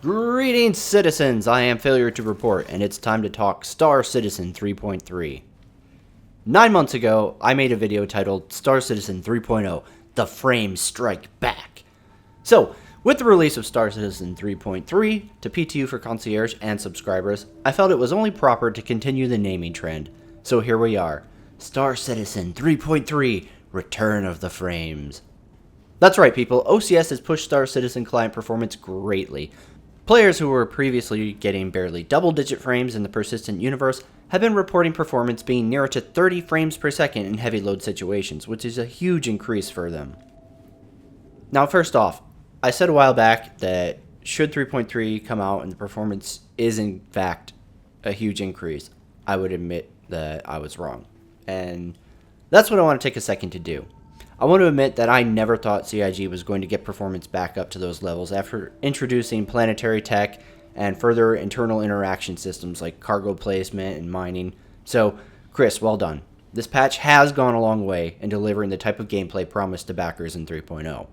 Greetings, citizens! I am FailureToReport, and it's time to talk Star Citizen 3.3. 9 months ago, I made a video titled Star Citizen 3.0, The Frames Strike Back. So, with the release of Star Citizen 3.3 to PTU for concierge and subscribers, I felt it was only proper to continue the naming trend. So here we are, Star Citizen 3.3, Return of the Frames. That's right, people, OCS has pushed Star Citizen client performance greatly. Players who were previously getting barely double-digit frames in the persistent universe have been reporting performance being nearer to 30 frames per second in heavy load situations, which is a huge increase for them. Now, first off, I said a while back that should 3.3 come out and the performance is in fact a huge increase, I would admit that I was wrong. And that's what I want to take a second to do. I want to admit that I never thought CIG was going to get performance back up to those levels after introducing planetary tech and further internal interaction systems like cargo placement and mining. So, Chris, well done. This patch has gone a long way in delivering the type of gameplay promised to backers in 3.0.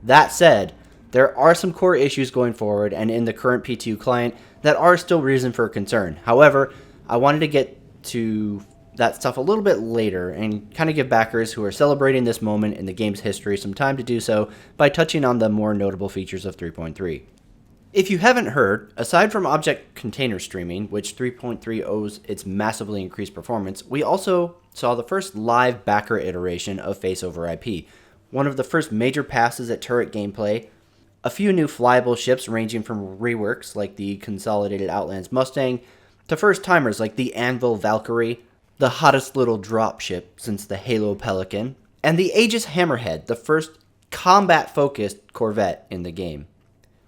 That said, there are some core issues going forward and in the current PTU client that are still reason for concern. However, I wanted to get to that stuff a little bit later and kind of give backers who are celebrating this moment in the game's history some time to do so by touching on the more notable features of 3.3. If you haven't heard, aside from object container streaming, which 3.3 owes its massively increased performance, we also saw the first live backer iteration of Face over IP, one of the first major passes at turret gameplay, a few new flyable ships ranging from reworks like the Consolidated Outlands Mustang to first-timers like the Anvil Valkyrie, the hottest little dropship since the Halo Pelican, and the Aegis Hammerhead, the first combat-focused corvette in the game.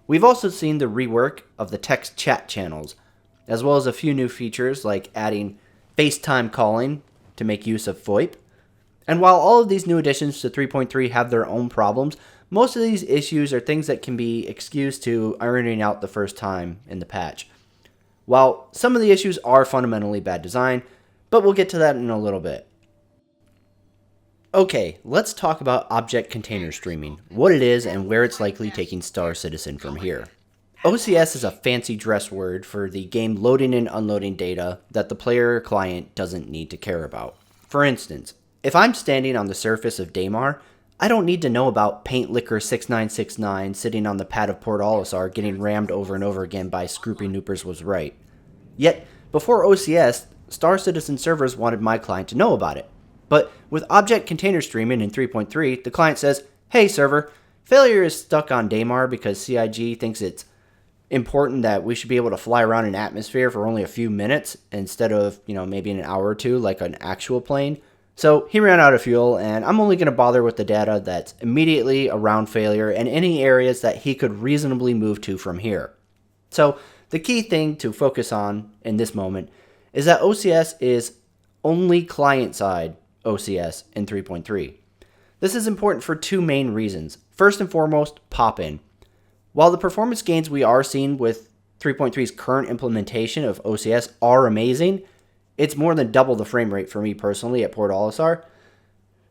We've also seen the rework of the text chat channels, as well as a few new features like adding FaceTime calling to make use of VoIP. And while all of these new additions to 3.3 have their own problems, most of these issues are things that can be excused to ironing out the first time in the patch. While some of the issues are fundamentally bad design, but we'll get to that in a little bit. Okay, let's talk about object container streaming, what it is and where it's likely taking Star Citizen from here. OCS is a fancy dress word for the game loading and unloading data that the player or client doesn't need to care about. For instance, if I'm standing on the surface of Daymar, I don't need to know about Paint Licker 6969 sitting on the pad of Port Olisar getting rammed over and over again by Scroopy Noopers was right. Yet, before OCS, Star Citizen servers wanted my client to know about it. But with object container streaming in 3.3, the client says, "Hey server, failure is stuck on Daymar because CIG thinks it's important that we should be able to fly around an atmosphere for only a few minutes instead of, maybe an hour or two like an actual plane. So he ran out of fuel, and I'm only going to bother with the data that's immediately around failure and any areas that he could reasonably move to from here." So the key thing to focus on in this moment is that OCS is only client-side OCS in 3.3. This is important for two main reasons. First and foremost, pop-in. While the performance gains we are seeing with 3.3's current implementation of OCS are amazing, it's more than double the frame rate for me personally at Port Olisar.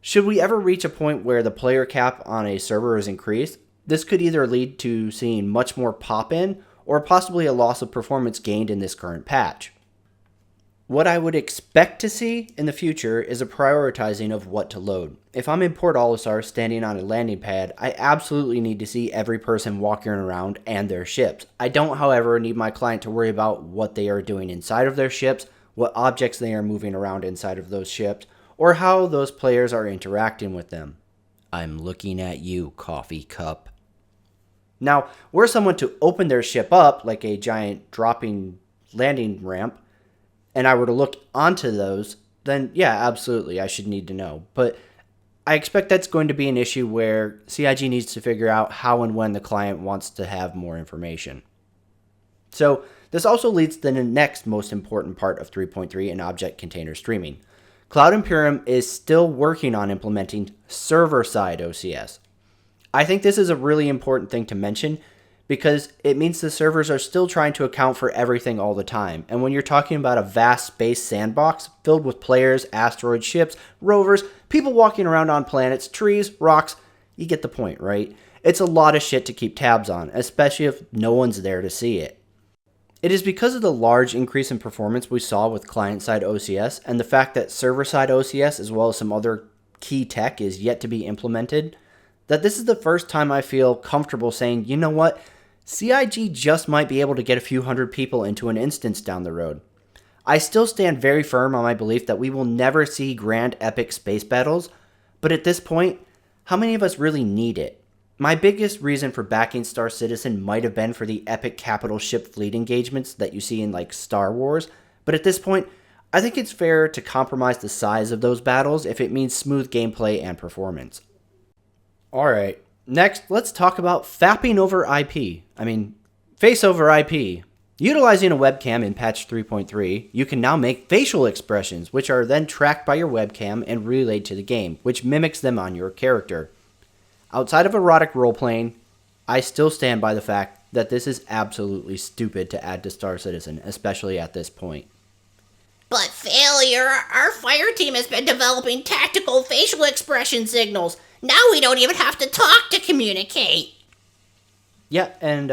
Should we ever reach a point where the player cap on a server is increased, this could either lead to seeing much more pop-in or possibly a loss of performance gained in this current patch. What I would expect to see in the future is a prioritizing of what to load. If I'm in Port Olisar standing on a landing pad, I absolutely need to see every person walking around and their ships. I don't, however, need my client to worry about what they are doing inside of their ships, what objects they are moving around inside of those ships, or how those players are interacting with them. I'm looking at you, coffee cup. Now, were someone to open their ship up like a giant dropping landing ramp, and I were to look onto those, then yeah, absolutely, I should need to know. But I expect that's going to be an issue where CIG needs to figure out how and when the client wants to have more information. So this also leads to the next most important part of 3.3 in object container streaming. Cloud Imperium is still working on implementing server-side OCS. I think this is a really important thing to mention because it means the servers are still trying to account for everything all the time. And when you're talking about a vast space sandbox filled with players, asteroid ships, rovers, people walking around on planets, trees, rocks, you get the point, right? It's a lot of shit to keep tabs on, especially if no one's there to see it. It is because of the large increase in performance we saw with client-side OCS and the fact that server-side OCS as well as some other key tech is yet to be implemented that this is the first time I feel comfortable saying, you know what, CIG just might be able to get a few hundred people into an instance down the road. I still stand very firm on my belief that we will never see grand epic space battles, but at this point, how many of us really need it? My biggest reason for backing Star Citizen might have been for the epic capital ship fleet engagements that you see in like Star Wars, but at this point, I think it's fair to compromise the size of those battles if it means smooth gameplay and performance. Alright, next let's talk about fapping over IP. Face over IP. Utilizing a webcam in patch 3.3, you can now make facial expressions, which are then tracked by your webcam and relayed to the game, which mimics them on your character. Outside of erotic role-playing, I still stand by the fact that this is absolutely stupid to add to Star Citizen, especially at this point. But Failure, our fire team has been developing tactical facial expression signals. Now we don't even have to talk to communicate. Yeah, and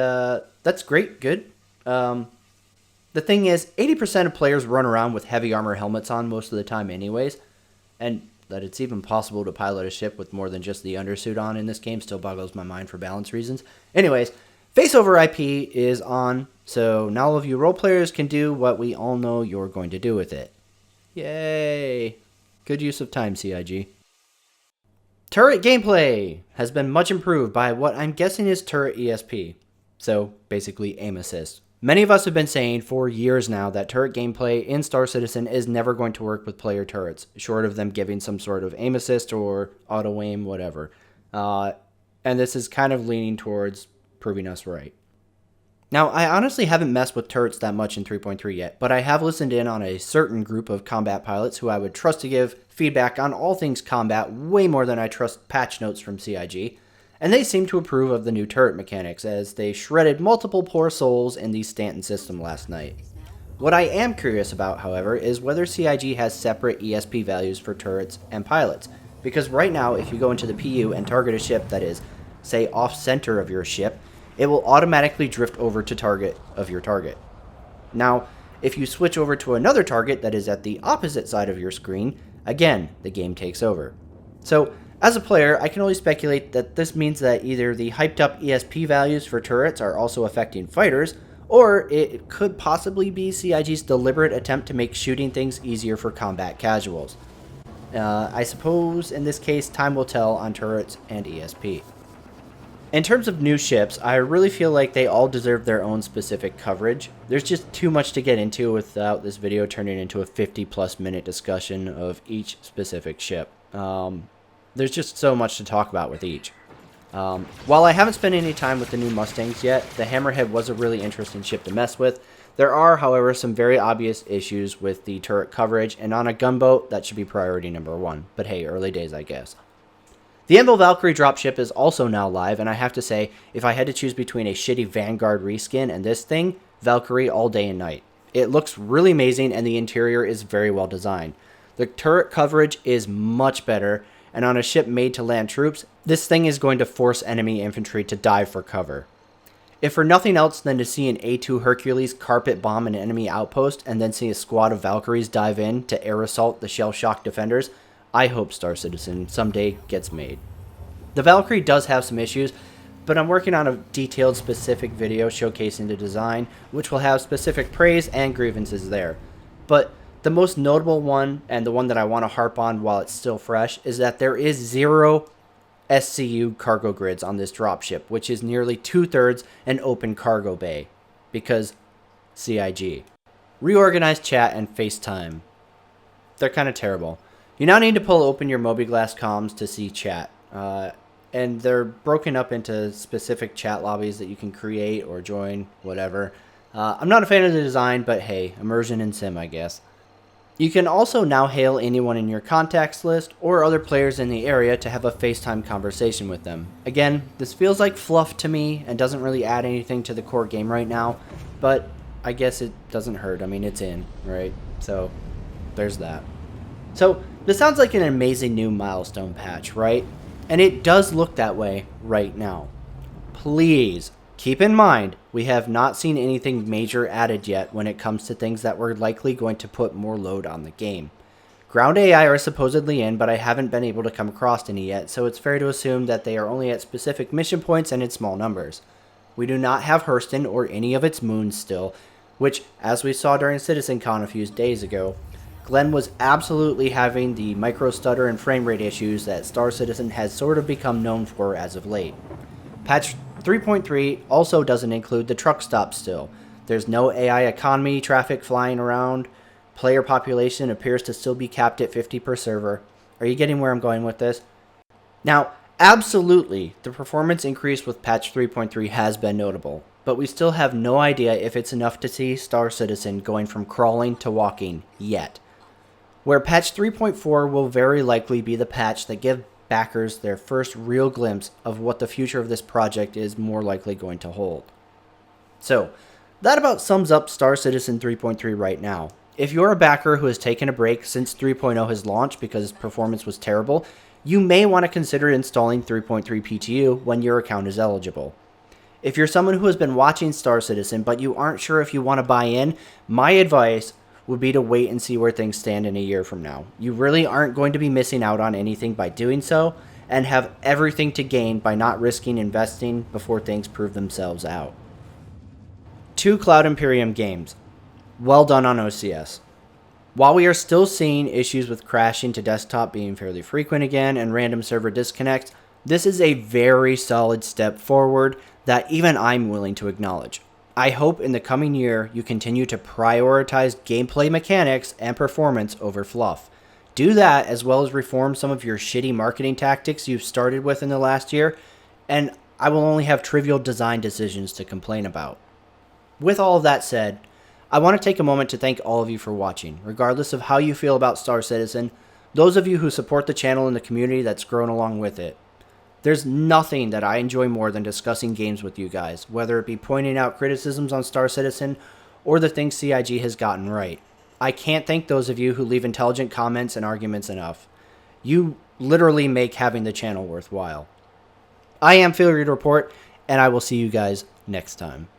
that's great, good. The thing is, 80% of players run around with heavy armor helmets on most of the time anyways, and that it's even possible to pilot a ship with more than just the undersuit on in this game still boggles my mind for balance reasons. Anyways, face over IP is on, so now all of you role players can do what we all know you're going to do with it. Yay! Good use of time, CIG. Turret gameplay has been much improved by what I'm guessing is turret ESP, so basically aim assist. Many of us have been saying for years now that turret gameplay in Star Citizen is never going to work with player turrets, short of them giving some sort of aim assist or auto aim, whatever. And this is kind of leaning towards proving us right. Now, I honestly haven't messed with turrets that much in 3.3 yet, but I have listened in on a certain group of combat pilots who I would trust to give feedback on all things combat way more than I trust patch notes from CIG. And they seem to approve of the new turret mechanics, as they shredded multiple poor souls in the Stanton system last night. What I am curious about, however, is whether CIG has separate ESP values for turrets and pilots, because right now, if you go into the PU and target a ship that is, say, off-center of your ship, it will automatically drift over to target of your target. Now, if you switch over to another target that is at the opposite side of your screen, again, the game takes over. So, as a player, I can only speculate that this means that either the hyped up ESP values for turrets are also affecting fighters, or it could possibly be CIG's deliberate attempt to make shooting things easier for combat casuals. I suppose in this case, time will tell on turrets and ESP. In terms of new ships, I really feel like they all deserve their own specific coverage. There's just too much to get into without this video turning into a 50+ minute discussion of each specific ship. There's just so much to talk about with each. While I haven't spent any time with the new Mustangs yet, the Hammerhead was a really interesting ship to mess with. There are, however, some very obvious issues with the turret coverage, and on a gunboat, that should be priority number 1. But hey, early days, I guess. The Anvil Valkyrie dropship is also now live, and I have to say, if I had to choose between a shitty Vanguard reskin and this thing, Valkyrie all day and night. It looks really amazing, and the interior is very well designed. The turret coverage is much better, and on a ship made to land troops, this thing is going to force enemy infantry to dive for cover. If for nothing else than to see an A2 Hercules carpet bomb an enemy outpost and then see a squad of Valkyries dive in to air assault the shell-shocked defenders, I hope Star Citizen someday gets made. The Valkyrie does have some issues, but I'm working on a detailed specific video showcasing the design, which will have specific praise and grievances there. But the most notable one, and the one that I want to harp on while it's still fresh, is that there is 0 SCU cargo grids on this dropship, which is nearly 2/3 an open cargo bay, because CIG. Reorganized chat and FaceTime. They're kind of terrible. You now need to pull open your Mobiglass comms to see chat, and they're broken up into specific chat lobbies that you can create or join, whatever. I'm not a fan of the design, but hey, immersion in sim, I guess. You can also now hail anyone in your contacts list or other players in the area to have a FaceTime conversation with them. Again, this feels like fluff to me and doesn't really add anything to the core game right now, but I guess it doesn't hurt. I mean, it's in, right? So, there's that. So, this sounds like an amazing new milestone patch, right? And it does look that way right now. Please keep in mind, we have not seen anything major added yet when it comes to things that were likely going to put more load on the game. Ground AI are supposedly in, but I haven't been able to come across any yet, so it's fair to assume that they are only at specific mission points and in small numbers. We do not have Hurston or any of its moons still, which, as we saw during CitizenCon a few days ago, Glenn was absolutely having the micro stutter and frame rate issues that Star Citizen has sort of become known for as of late. Patch 3.3 also doesn't include the truck stop still. There's no AI economy traffic flying around. Player population appears to still be capped at 50 per server. Are you getting where I'm going with this? Now, absolutely, the performance increase with patch 3.3 has been notable, but we still have no idea if it's enough to see Star Citizen going from crawling to walking yet. Where patch 3.4 will very likely be the patch that gives backers their first real glimpse of what the future of this project is more likely going to hold. So, that about sums up Star Citizen 3.3 right now. If you're a backer who has taken a break since 3.0 has launched because performance was terrible, you may want to consider installing 3.3 PTU when your account is eligible. If you're someone who has been watching Star Citizen but you aren't sure if you want to buy in, my advice would be to wait and see where things stand in a year from now. You really aren't going to be missing out on anything by doing so, and have everything to gain by not risking investing before things prove themselves out. 2 Cloud Imperium games. Well done on OCS. While we are still seeing issues with crashing to desktop being fairly frequent again and random server disconnects, this is a very solid step forward that even I'm willing to acknowledge. I hope in the coming year you continue to prioritize gameplay mechanics and performance over fluff. Do that as well as reform some of your shitty marketing tactics you've started with in the last year, and I will only have trivial design decisions to complain about. With all of that said, I want to take a moment to thank all of you for watching, regardless of how you feel about Star Citizen, those of you who support the channel and the community that's grown along with it. There's nothing that I enjoy more than discussing games with you guys, whether it be pointing out criticisms on Star Citizen or the things CIG has gotten right. I can't thank those of you who leave intelligent comments and arguments enough. You literally make having the channel worthwhile. I am FailureToReport, and I will see you guys next time.